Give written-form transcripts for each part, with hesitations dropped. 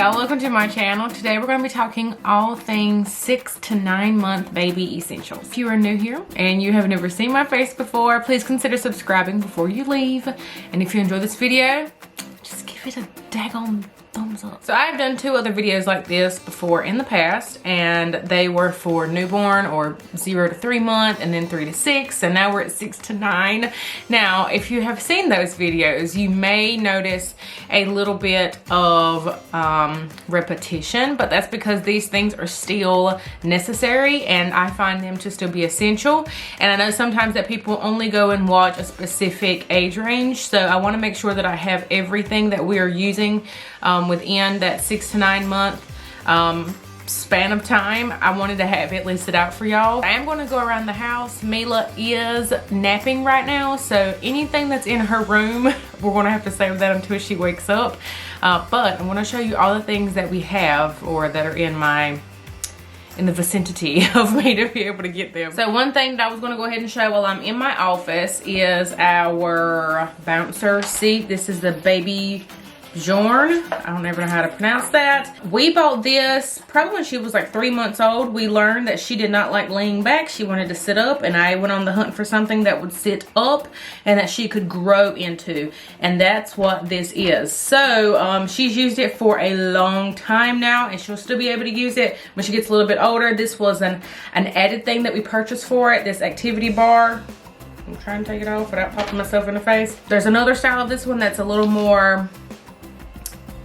y'all, welcome to my channel. Today we're going to be talking all things 6 to 9 month baby essentials. If you are new here and you have never seen my face before, please consider subscribing before you leave. And if you enjoy this video, just give it a daggone thumbs up. So I've done 2 other videos like this before in the past, and they were for newborn or 0 to 3 month and then 3 to 6, and now we're at 6 to 9. Now if you have seen those videos, you may notice a little bit of repetition, but that's because these things are still necessary and I find them to still be essential. And I know sometimes that people only go and watch a specific age range, so I want to make sure that I have everything that we are using within that 6 to 9 month span of time. I wanted to have it listed out for y'all. I am going to go around the house. Mila is napping right now, so anything that's in her room, we're going to have to save that until she wakes up. But I want to show you all the things that we have or that are in the vicinity of me to be able to get them. So one thing that I was going to go ahead and show while I'm in my office is our bouncer seat. This is the Bayyybaay. I don't ever know how to pronounce that. We bought this probably when she was like 3 months old. We learned that she did not like laying back. She wanted to sit up, and I went on the hunt for something that would sit up and that she could grow into, and that's what this is. So she's used it for a long time now, and she'll still be able to use it when she gets a little bit older. This was an added thing that we purchased for it, this activity bar. I'm trying to take it off without popping myself in the face. There's another style of this one that's a little more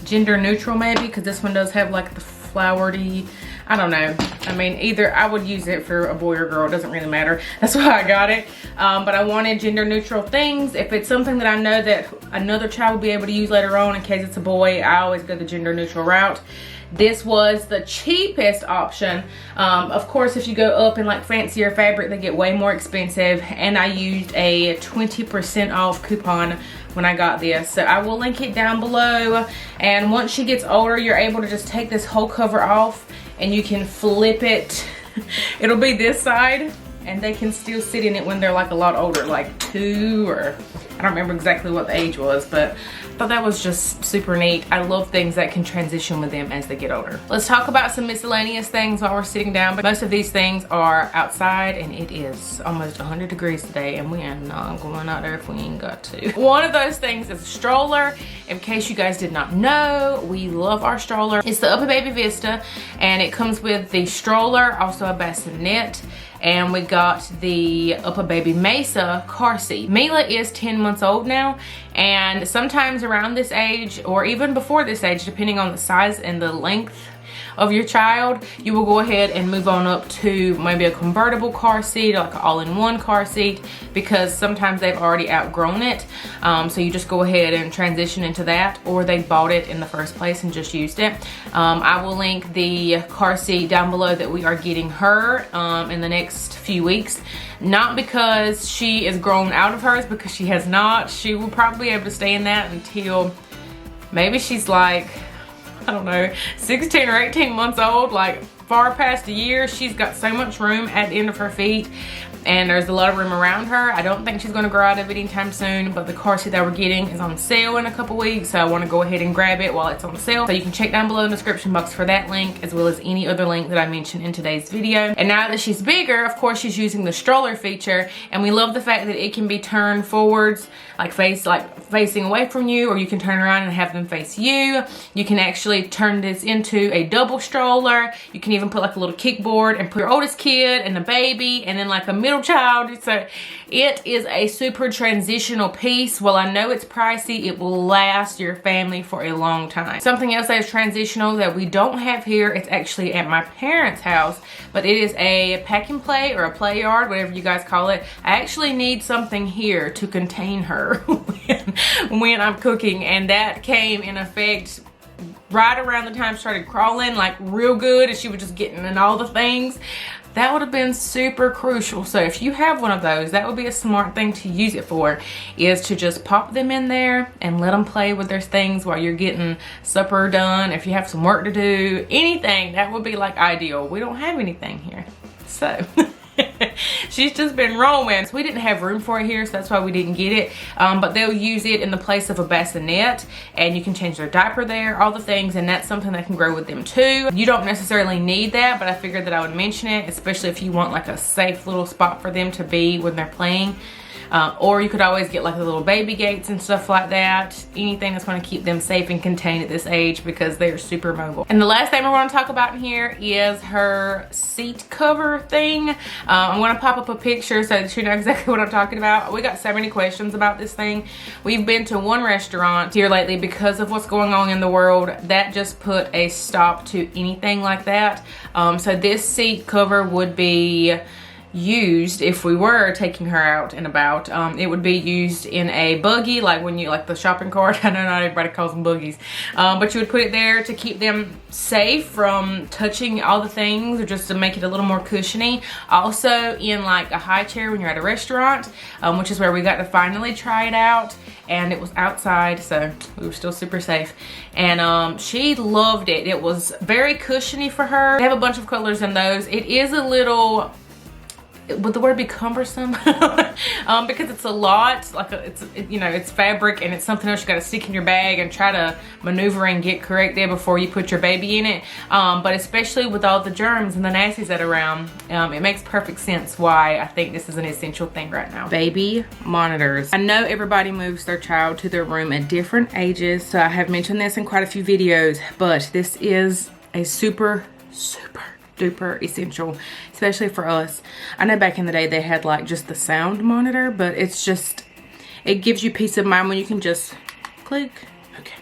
gender neutral maybe, because this one does have like the flowery, I don't know. I mean, either I would use it for a boy or girl, it doesn't really matter. That's why I got it. But I wanted gender neutral things. If it's something that I know that another child will be able to use later on in case it's a boy, I always go the gender neutral route. This was the cheapest option. Of course, if you go up in like fancier fabric, they get way more expensive, and I used a 20% off coupon when I got this, so I will link it down below. And once she gets older, you're able to just take this whole cover off and you can flip it. It'll be this side, and they can still sit in it when they're like a lot older, like 2 or I don't remember exactly what the age was, but I thought that was just super neat. I love things that can transition with them as they get older. Let's talk about some miscellaneous things while we're sitting down. But most of these things are outside, and it is almost 100 degrees today, and we are not going out there if we ain't got to. One of those things is a stroller. In case you guys did not know, we love our stroller. It's the UPPAbaby Vista, and it comes with the stroller, also a bassinet, and we got the UPPAbaby Mesa car seat. Mila is 10 months old now, and sometimes around this age, or even before this age, depending on the size and the length of your child, you will go ahead and move on up to maybe a convertible car seat, like an all-in-one car seat, because sometimes they've already outgrown it. So you just go ahead and transition into that, or they bought it in the first place and just used it. I will link the car seat down below that we are getting her in the next few weeks. Not because she is grown out of hers, because she has not. She will probably be able to stay in that until maybe she's like, I don't know, 16 or 18 months old, like far past a year. She's got so much room at the end of her feet, and there's a lot of room around her. I don't think she's going to grow out of it anytime soon, but the car seat that we're getting is on sale in a couple weeks, so I want to go ahead and grab it while it's on sale. So you can check down below in the description box for that link, as well as any other link that I mentioned in today's video. And now that she's bigger, of course, she's using the stroller feature, and we love the fact that it can be turned forwards, like facing away from you, or you can turn around and have them face you. You can actually turn this into a double stroller. You can even put like a little kickboard and put your oldest kid and the baby, and then like a middle child. So it is a super transitional piece. While I know it's pricey, it will last your family for a long time. Something else that is transitional that we don't have here, it's actually at my parents' house, but it is a pack and play, or a play yard, whatever you guys call it. I actually need something here to contain her when I'm cooking, and that came in effect right around the time she started crawling like real good, and she was just getting in all the things. That would have been super crucial. So if you have one of those, that would be a smart thing to use it for, is to just pop them in there and let them play with their things while you're getting supper done. If you have some work to do, anything, that would be like ideal. We don't have anything here, so She's just been roaming. So we didn't have room for it here, so that's why we didn't get it. But they'll use it in the place of a bassinet, and you can change their diaper there, all the things, and that's something that can grow with them too. You don't necessarily need that, but I figured that I would mention it, especially if you want like a safe little spot for them to be when they're playing. Or you could always get like the little baby gates and stuff like that. Anything that's going to keep them safe and contained at this age, because they're super mobile. And the last thing we're going to talk about in here is her seat cover thing. I'm going to pop up a picture so that you know exactly what I'm talking about. We got so many questions about this thing. We've been to one restaurant here lately because of what's going on in the world that just put a stop to anything like that. So this seat cover would be used if we were taking her out and about. It would be used in a buggy, like when you, like the shopping cart. I know not everybody calls them buggies, but you would put it there to keep them safe from touching all the things, or just to make it a little more cushiony. Also in like a high chair when you're at a restaurant, which is where we got to finally try it out, and it was outside, so we were still super safe. And she loved it. It was very cushiony for her. They have a bunch of colors in those. It is a little, would the word be cumbersome? Because it's a lot, like you know, it's fabric and it's something else you got to stick in your bag and try to maneuver and get correct there before you put your baby in it. But especially with all the germs and the nasties that are around, it makes perfect sense why I think this is an essential thing right now. Baby monitors. I know everybody moves their child to their room at different ages, so I have mentioned this in quite a few videos, but this is a super duper essential, especially for us. I know back in the day they had like just the sound monitor, but it's just, it gives you peace of mind when you can just click. Okay,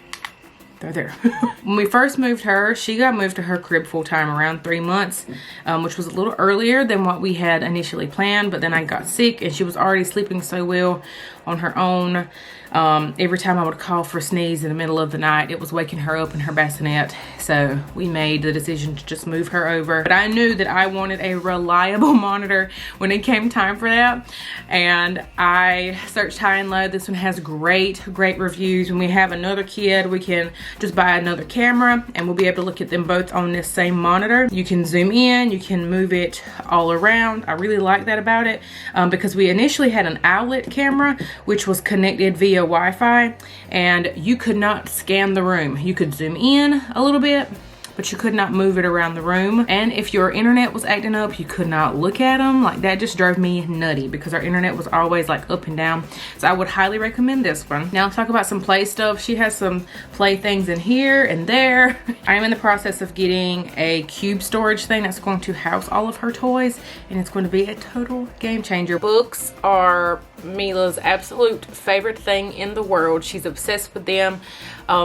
they're there. When we first moved her, she got moved to her crib full time around 3 months, which was a little earlier than what we had initially planned, but then I got sick and she was already sleeping so well on her own. Every time I would call for a sneeze in the middle of the night, it was waking her up in her bassinet. So we made the decision to just move her over. But I knew that I wanted a reliable monitor when it came time for that. And I searched high and low. This one has great reviews. When we have another kid, we can just buy another camera and we'll be able to look at them both on this same monitor. You can zoom in, you can move it all around. I really like that about it, because we initially had an outlet camera, which was connected via Wi-Fi, and you could not scan the room. You could zoom in a little bit, but you could not move it around the room. And if your internet was acting up, you could not look at them. Like, that just drove me nutty because our internet was always like up and down. So I would highly recommend this one. Now let's talk about some play stuff. She has some play things in here and there. I am in the process of getting a cube storage thing that's going to house all of her toys, and it's going to be a total game changer. Books are Mila's absolute favorite thing in the world. She's obsessed with them.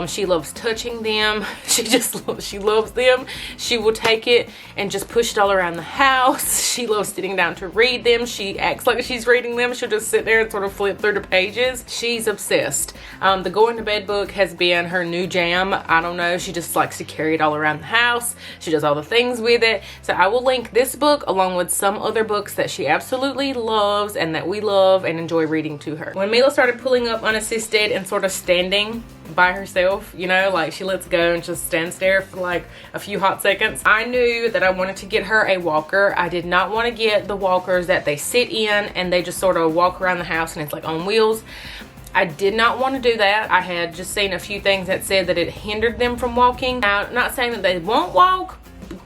She loves touching them. She loves them. She will take it and just push it all around the house. She loves sitting down to read them. She acts like she's reading them. She'll just sit there and sort of flip through the pages. She's obsessed. The going to bed book has been her new jam. I don't know. She just likes to carry it all around the house. She does all the things with it. So I will link this book along with some other books that she absolutely loves and that we love and enjoy reading to her. When Mila started pulling up unassisted and sort of standing by herself, you know, like she lets go and just stands there for like a few hot seconds, I knew that I wanted to get her a walker. I did not want to get the walkers that they sit in and they just sort of walk around the house and it's like on wheels. I did not want to do that. I had just seen a few things that said that it hindered them from walking. Now, not saying that they won't walk,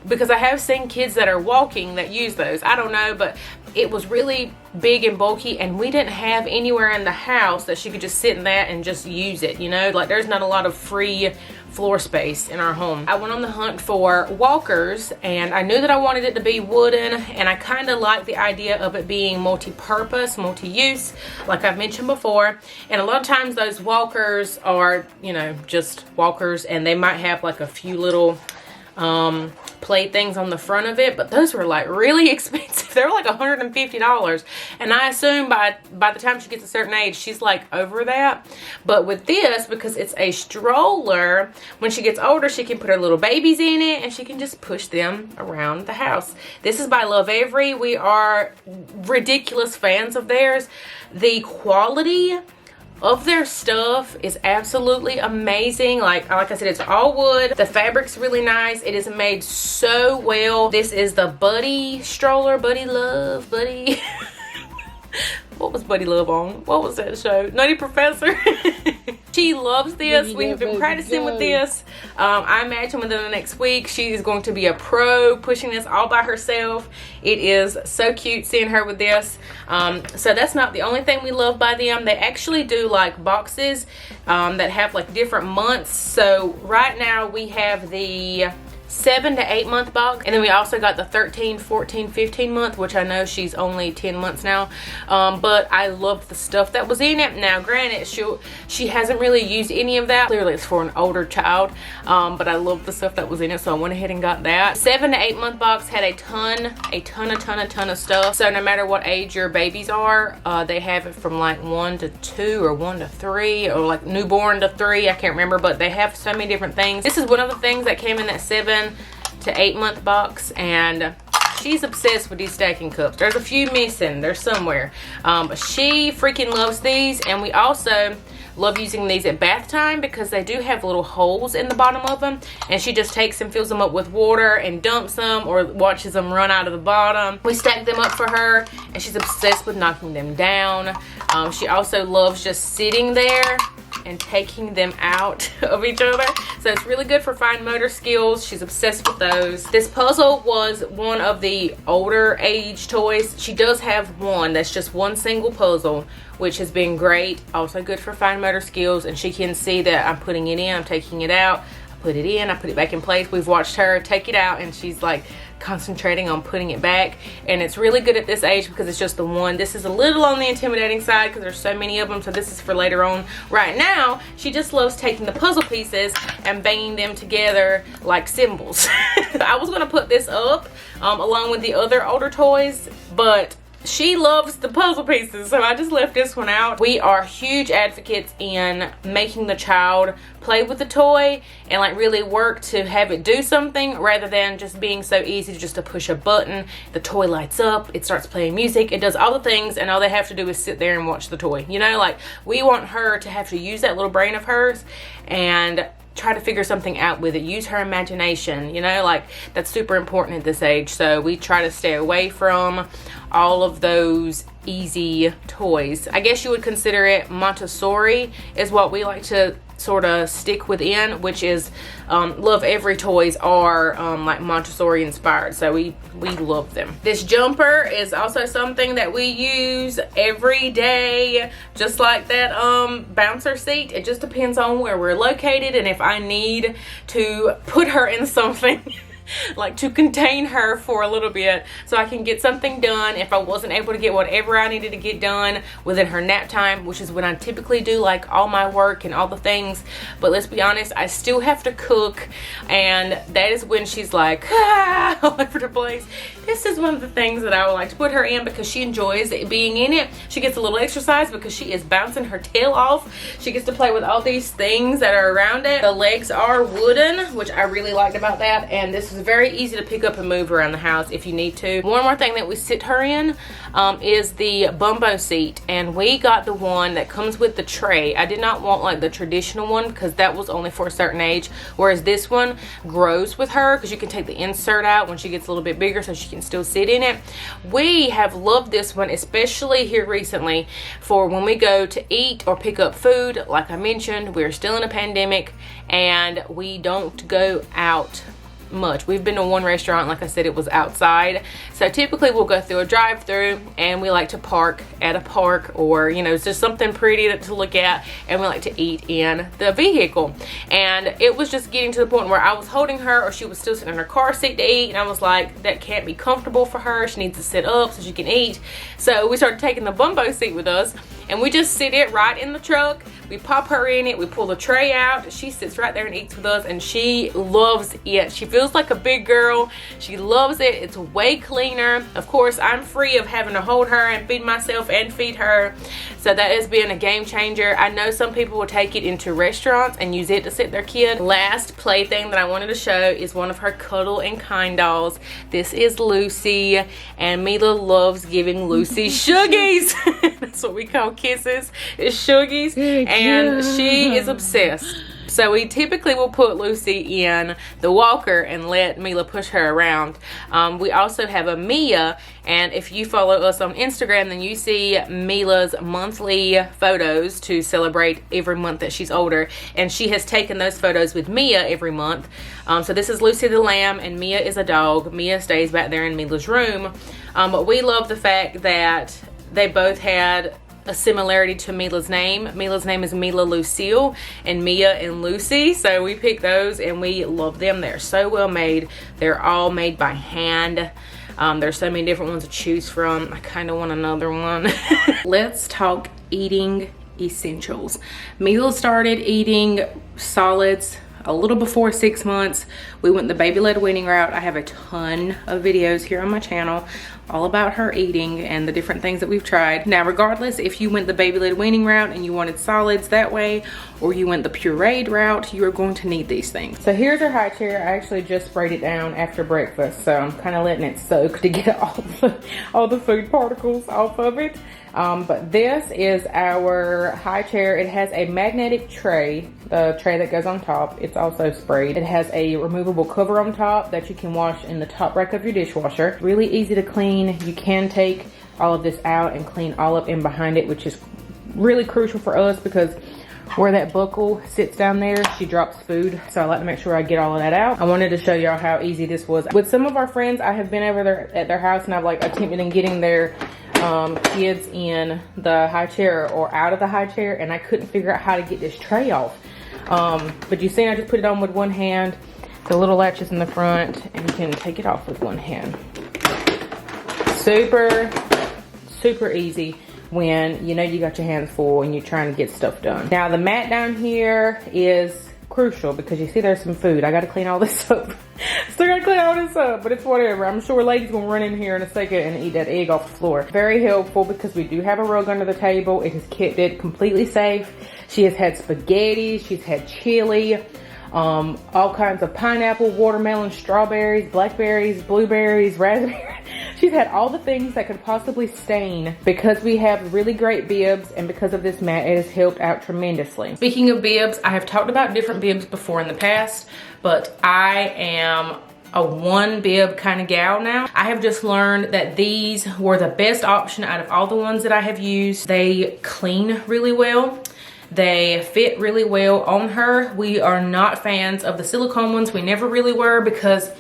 because I have seen kids that are walking that use those. I don't know, but it was really big and bulky, and we didn't have anywhere in the house that she could just sit in that and just use it, you know? Like, there's not a lot of free floor space in our home. I went on the hunt for walkers, and I knew that I wanted it to be wooden, and I kind of like the idea of it being multi-purpose, multi-use, like I've mentioned before. And a lot of times those walkers are, you know, just walkers, and they might have like a few little play things on the front of it, but those were like really expensive. They were like $150, and I assume by the time she gets a certain age, she's like over that. But with this, because it's a stroller, when she gets older, she can put her little babies in it and she can just push them around the house. This is by Lovevery. We are ridiculous fans of theirs. The quality of their stuff is absolutely amazing. Like I said, it's all wood. The fabric's really nice. It is made so well. This is the Buddy stroller, Buddy Love, Buddy. What was Buddy Love on? What was that show? Nutty Professor. She loves this. We have been practicing with this. I imagine within the next week, she is going to be a pro pushing this all by herself. It is so cute seeing her with this. So that's not the only thing we love by them. They actually do like boxes that have like different months. So right now we have the 7 to 8 month box, and then we also got the 13, 14, 15 month, which I know she's only 10 months now, but I loved the stuff that was in it. Now granted, she hasn't really used any of that. Clearly it's for an older child, but I loved the stuff that was in it, so I went ahead and got that. 7 to 8 month box had a ton of stuff. So no matter what age your babies are, they have it from like 1 to 2 or 1 to 3 or like newborn to 3, I can't remember, but they have so many different things. This is one of the things that came in that 7 to 8 month box, and she's obsessed with these stacking cups. There's a few missing, they're somewhere, but she freaking loves these. And we also love using these at bath time because they do have little holes in the bottom of them, and she just takes and fills them up with water and dumps them or watches them run out of the bottom. We stack them up for her, and she's obsessed with knocking them down. She also loves just sitting there and taking them out of each other. So it's really good for fine motor skills. She's obsessed with those. This puzzle was one of the older age toys. She does have one that's just one single puzzle, which has been great. Also good for fine motor skills, and she can see that I'm putting it in, I'm taking it out, I put it in, I put it back in place. We've watched her take it out, and she's like concentrating on putting it back, and it's really good at this age because it's just the one. This is a little on the intimidating side because there's so many of them, so this is for later on. Right now she just loves taking the puzzle pieces and banging them together like cymbals. I was going to put this up along with the other older toys, but she loves the puzzle pieces, so I just left this one out. We are huge advocates in making the child play with the toy and like really work to have it do something, rather than just being so easy just to push a button, the toy lights up, it starts playing music, it does all the things, and all they have to do is sit there and watch the toy. You know, like we want her to have to use that little brain of hers and try to figure something out with it, use her imagination, you know, like that's super important at this age. So we try to stay away from all of those easy toys. I guess you would consider it Montessori is what we like to sort of stick within, which is Love Every toys are like Montessori inspired, so we love them. This jumper is also something that we use every day, just like that bouncer seat. It just depends on where we're located and if I need to put her in something like to contain her for a little bit so I can get something done if I wasn't able to get whatever I needed to get done within her nap time, which is when I typically do like all my work and all the things. But let's be honest, I still have to cook, and that is when she's like all over the place. This is one of the things that I would like to put her in because she enjoys being in it. She gets a little exercise because she is bouncing her tail off. She gets to play with all these things that are around it. The legs are wooden, which I really liked about that, and this is very easy to pick up and move around the house if you need to. One more thing that we sit her in is the bumbo seat, and we got the one that comes with the tray. I did not want like the traditional one because that was only for a certain age, whereas this one grows with her because you can take the insert out when she gets a little bit bigger so she can still sit in it. We have loved this one, especially here recently, for when we go to eat or pick up food. Like I mentioned, we're still in a pandemic and we don't go out much. We've been to one restaurant, like I said, it was outside, so typically we'll go through a drive-through and we like to park at a park, or you know, it's just something pretty to look at, and we like to eat in the vehicle. And it was just getting to the point where I was holding her, or she was still sitting in her car seat to eat, and I was like, that can't be comfortable for her. She needs to sit up so she can eat. So we started taking the bumbo seat with us, and we just sit it right in the truck, We pop her in it, we pull the tray out, she sits right there and eats with us, and she loves it. She feels like a big girl. She loves it. It's way cleaner. Of course, I'm free of having to hold her and feed myself and feed her, so that has been a game changer. I know some people will take it into restaurants and use it to sit their kid. Last plaything that I wanted to show is one of her Cuddle and Kind dolls. This is Lucy, and Mila loves giving Lucy shuggies. That's what we call kisses, is shuggies, and she is obsessed. So we typically will put Lucy in the walker and let Mila push her around. We also have a Mia, and if you follow us on Instagram, then you see Mila's monthly photos to celebrate every month that she's older, and she has taken those photos with Mia every month. So this is Lucy the lamb, and Mia is a dog. Mia stays back there in Mila's room, but we love the fact that they both had a similarity to Mila's name. Mila's name is Mila Lucille, and Mia and Lucy. So we picked those and we love them. They're so well made. They're all made by hand. There's so many different ones to choose from. I kind of want another one. Let's talk eating essentials. Mila started eating solids a little before 6 months. We went the baby-led weaning route. I have a ton of videos here on my channel all about her eating and the different things that we've tried. Now, regardless if you went the baby-led weaning route and you wanted solids that way, or you went the pureed route, you are going to need these things. So here's her high chair. I actually just sprayed it down after breakfast, so I'm kind of letting it soak to get all the food particles off of it. But this is our high chair. It has a magnetic tray, the tray that goes on top. It's also sprayed. It has a removable cover on top that you can wash in the top rack of your dishwasher. Really easy to clean. You can take all of this out and clean all up in behind it, which is really crucial for us because where that buckle sits down there, she drops food. So I like to make sure I get all of that out. I wanted to show y'all how easy this was. With some of our friends, I have been over there at their house and I've like attempted in getting their kids in the high chair or out of the high chair, and I couldn't figure out how to get this tray off. But you see, I just put it on with one hand. The little latch is in the front, and you can take it off with one hand. Super, super easy when you know you got your hands full and you're trying to get stuff done. Now the mat down here is crucial because you see there's some food. I gotta clean all this up. Still gotta clean all this up, but it's whatever. I'm sure ladies gonna run in here in a second and eat that egg off the floor. Very helpful because we do have a rug under the table. It has kept it completely safe. She has had spaghetti, she's had chili, all kinds of pineapple, watermelon, strawberries, blackberries, blueberries, raspberries. She's had all the things that could possibly stain. Because we have really great bibs and because of this mat, it has helped out tremendously. Speaking of bibs, I have talked about different bibs before in the past, but I am a one bib kind of gal now. I have just learned that these were the best option out of all the ones that I have used. They clean really well. They fit really well on her. We are not fans of the silicone ones. We never really were because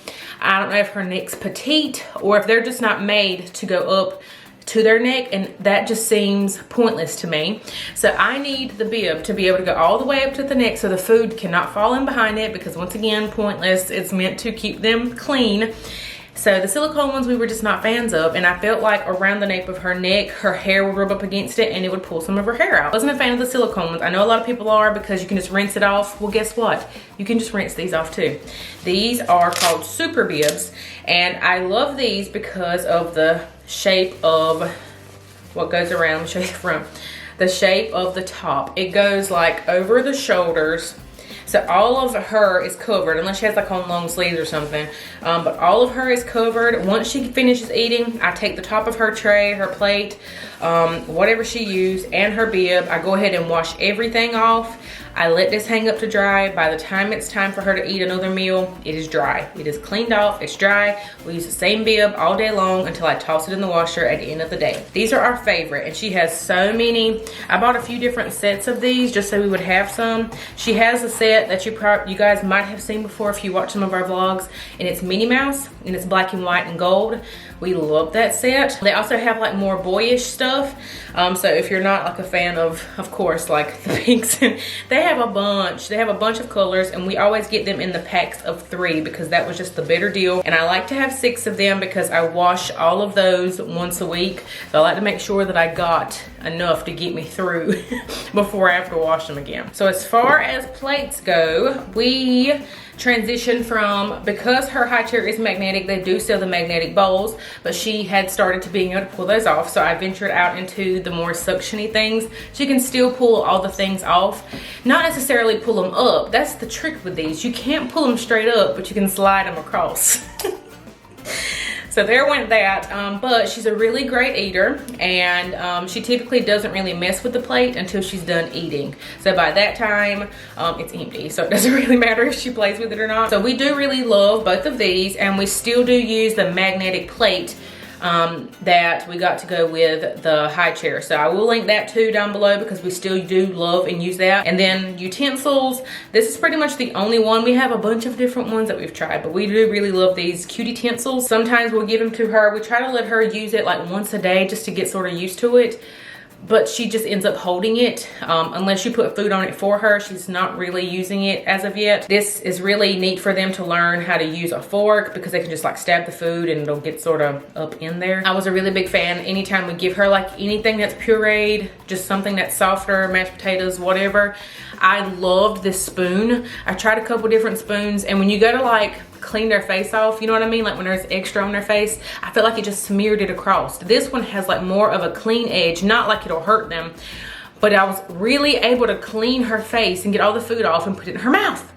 I don't know if her neck's petite or if they're just not made to go up to their neck, and that just seems pointless to me. So I need the bib to be able to go all the way up to the neck so the food cannot fall in behind it because once again, pointless. It's meant to keep them clean. So the silicone ones we were just not fans of, and I felt like around the nape of her neck, her hair would rub up against it and it would pull some of her hair out. I wasn't a fan of the silicone ones. I know a lot of people are because you can just rinse it off. Well, guess what? You can just rinse these off too. These are called super bibs, and I love these because of the shape of what goes around. Let me show you the front. The shape of the top. It goes like over the shoulders. So all of her is covered, unless she has like on long sleeves or something. But all of her is covered. Once she finishes eating, I take the top of her tray, her plate, whatever she used, and her bib. I go ahead and wash everything off. I let this hang up to dry. By the time it's time for her to eat another meal, it is dry. It is cleaned off, it's dry. We use the same bib all day long until I toss it in the washer at the end of the day. These are our favorite, and she has so many. I bought a few different sets of these just so we would have some. She has a set that you guys might have seen before if you watch some of our vlogs, and it's Minnie Mouse, and it's black and white and gold. We love that set. They also have like more boyish stuff. So if you're not like a fan of course, like the pinks, they have a bunch. They have a bunch of colors, and we always get them in the packs of 3 because that was just the better deal. And I like to have 6 of them because I wash all of those once a week. So I like to make sure that I got enough to get me through before I have to wash them again. So as far as plates go, we transition from, because her high chair is magnetic, they do sell the magnetic bowls, but she had started to being able to pull those off. So I ventured out into the more suctiony things. She can still pull all the things off, not necessarily pull them up. That's the trick with these. You can't pull them straight up, but you can slide them across. So there went that, but she's a really great eater, and she typically doesn't really mess with the plate until she's done eating. So by that time, it's empty, so it doesn't really matter if she plays with it or not. So we do really love both of these, and we still do use the magnetic plate that we got to go with the high chair. So I will link that too down below because we still do love and use that. And then utensils, this is pretty much the only one. We have a bunch of different ones that we've tried, but we do really love these cute utensils. Sometimes we'll give them to her. We try to let her use it like once a day just to get sort of used to it, but she just ends up holding it. Unless you put food on it for her, she's not really using it as of yet. This is really neat for them to learn how to use a fork because they can just like stab the food and it'll get sort of up in there. I was a really big fan. Anytime we give her like anything that's pureed, just something that's softer, mashed potatoes, whatever. I loved this spoon. I tried a couple different spoons, and when you go to like clean their face off, you know what I mean? Like when there's extra on their face, I feel like it just smeared it across. This one has like more of a clean edge, not like it'll hurt them, but I was really able to clean her face and get all the food off and put it in her mouth.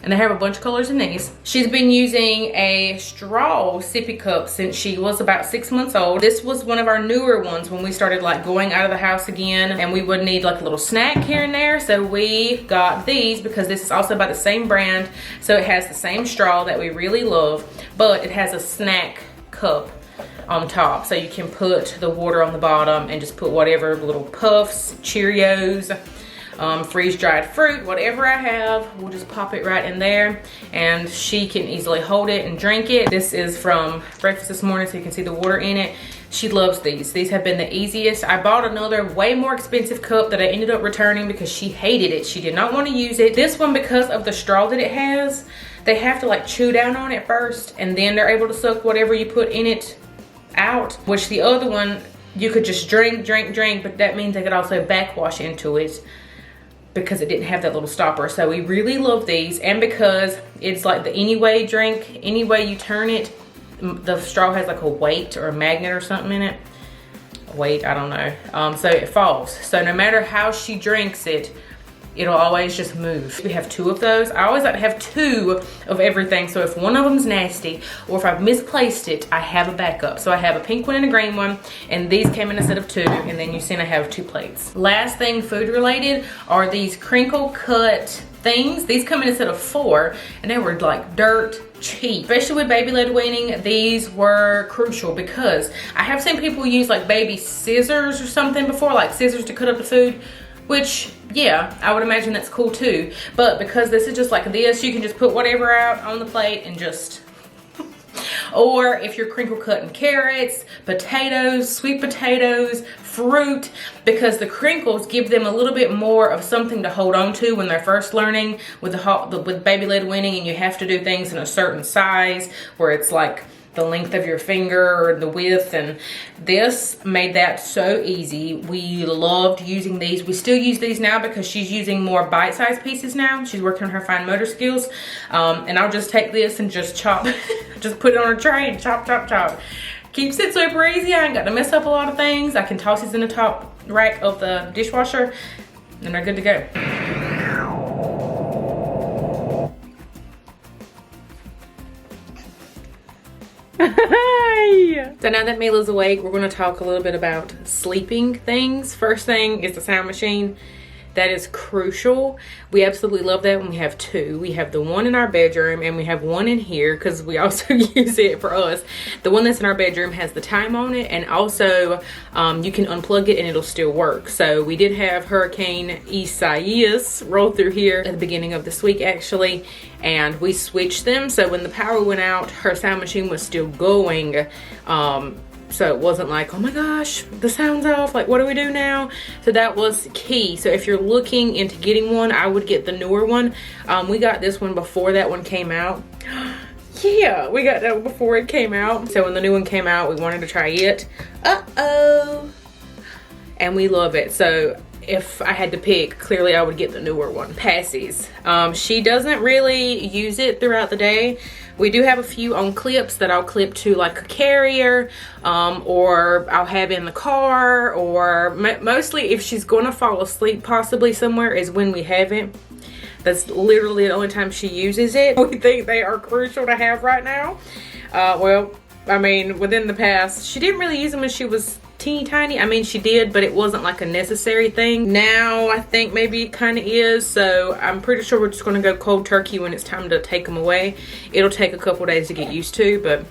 And they have a bunch of colors in these. She's been using a straw sippy cup since she was about 6 months old. This was one of our newer ones when we started like going out of the house again, and we would need like a little snack here and there. So we got these because this is also by the same brand. So it has the same straw that we really love, but it has a snack cup on top. So you can put the water on the bottom and just put whatever little puffs, Cheerios, freeze-dried fruit, whatever I have, we'll just pop it right in there, and she can easily hold it and drink it. This is from breakfast this morning, so you can see the water in it. She loves these. These have been the easiest. I bought another way more expensive cup that I ended up returning because she hated it. She did not want to use it. This one, because of the straw that it has, they have to like chew down on it first, and then they're able to suck whatever you put in it out, which the other one, you could just drink, but that means they could also backwash into it because it didn't have that little stopper. So we really love these, and because it's like the anyway drink, any way you turn it, the straw has like a weight or a magnet or something in it. Weight, I don't know. So it falls. So no matter how she drinks it, it'll always just move. We have 2 of those. I always like to have 2 of everything. So if one of them's nasty or if I've misplaced it, I have a backup. So I have a pink one and a green one, and these came in a set of 2, and then you see I have 2 plates. Last thing food related are these crinkle cut things. These come in a set of 4, and they were like dirt cheap. Especially with baby led weaning, these were crucial because I have seen people use like baby scissors or something before, like scissors to cut up the food, which, yeah, I would imagine that's cool too. But because this is just like this, you can just put whatever out on the plate and just, or if you're crinkle cutting carrots, potatoes, sweet potatoes, fruit, because the crinkles give them a little bit more of something to hold on to when they're first learning with with baby led weaning, and you have to do things in a certain size where it's like the length of your finger or the width, and this made that so easy. We loved using these. We still use these now because she's using more bite-sized pieces now. She's working on her fine motor skills, and I'll just take this and just chop, just put it on a tray and chop, chop, chop. Keeps it super easy. I ain't got to mess up a lot of things. I can toss these in the top rack of the dishwasher and they're good to go. So now that Mila's awake, we're going to talk a little bit about sleeping things. First thing is the sound machine. That is crucial. We absolutely love that when we have two. We have the one in our bedroom and we have one in here because we also use it for us. The one that's in our bedroom has the time on it, and also you can unplug it and it'll still work. So we did have Hurricane Isaias roll through here at the beginning of this week actually, and we switched them. So when the power went out, her sound machine was still going. So it wasn't like, oh my gosh, the sound's off, like what do we do now? So that was key. So if you're looking into getting one, I would get the newer one. We got this one before that one came out. Yeah, we got that one before it came out. So when the new one came out, we wanted to try it. Uh-oh. And we love it. So if I had to pick, clearly I would get the newer one. Passes. She doesn't really use it throughout the day. We do have a few on clips that I'll clip to like a carrier, or I'll have in the car, or mostly if she's gonna fall asleep possibly somewhere is when we have it. That's literally the only time she uses it. We think they are crucial to have right now. Well, I mean, within the past, she didn't really use them when she was teeny tiny. I mean, she did, but it wasn't like a necessary thing. Now I think maybe it kind of is, so I'm pretty sure we're just going to go cold turkey when it's time to take them away. It'll take a couple days to get used to, but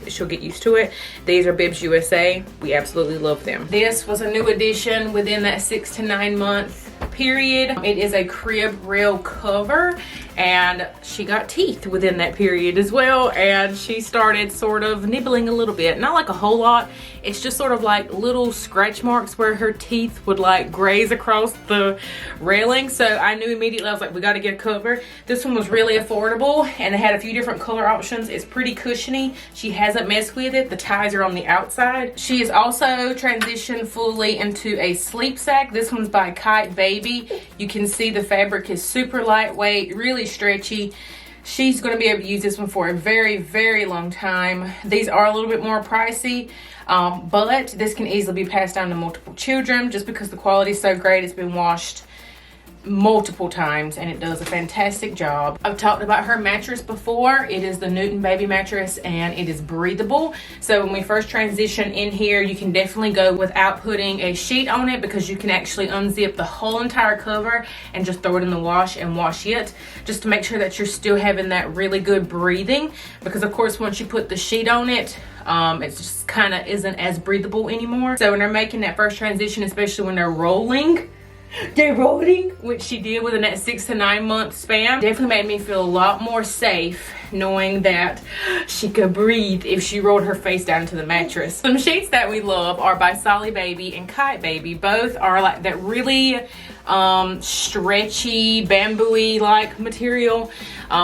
she'll get used to it. These are Bibs USA. We absolutely love them. This was a new addition within that 6 to 9 month period. It is a crib rail cover, and she got teeth within that period as well, and she started sort of nibbling a little bit. Not like a whole lot. It's just sort of like little scratch marks where her teeth would like graze across the railing. So I knew immediately, I was like, we got to get a cover. This one was really affordable, and it had a few different color options. It's pretty cushiony. She hasn't messed with it. The ties are on the outside. She is also transitioned fully into a sleep sack. This one's by Bayyybaay. You can see the fabric is super lightweight, really stretchy. She's going to be able to use this one for a very, very long time. These are a little bit more pricey, but this can easily be passed down to multiple children just because the quality is so great. It's been washed multiple times and it does a fantastic job. I've talked about her mattress before. It is the Newton baby mattress and it is breathable. So when we first transition in here, you can definitely go without putting a sheet on it because you can actually unzip the whole entire cover and just throw it in the wash and wash it, just to make sure that you're still having that really good breathing, because of course once you put the sheet on it, it just kind of isn't as breathable anymore. So when they're making that first transition, especially when they're rolling, which she did within that 6 to 9 month span, definitely made me feel a lot more safe knowing that she could breathe if she rolled her face down into the mattress. Some sheets that we love are by Solly Baby and Bayyybaay. Both are like that really stretchy, bamboo-y like material.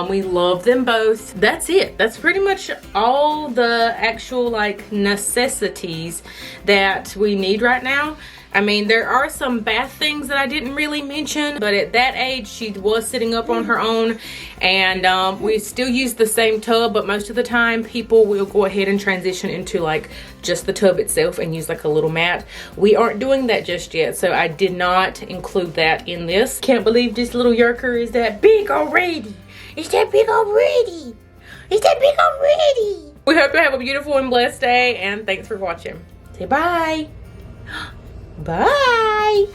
We love them both. That's it. That's pretty much all the actual like necessities that we need right now. I mean, there are some bath things that I didn't really mention, but at that age, she was sitting up on her own, and we still use the same tub, but most of the time, people will go ahead and transition into like just the tub itself and use like a little mat. We aren't doing that just yet, so I did not include that in this. Can't believe this little yerker is that big already. It's that big already. It's that big already. We hope you have a beautiful and blessed day, and thanks for watching. Say bye. Bye.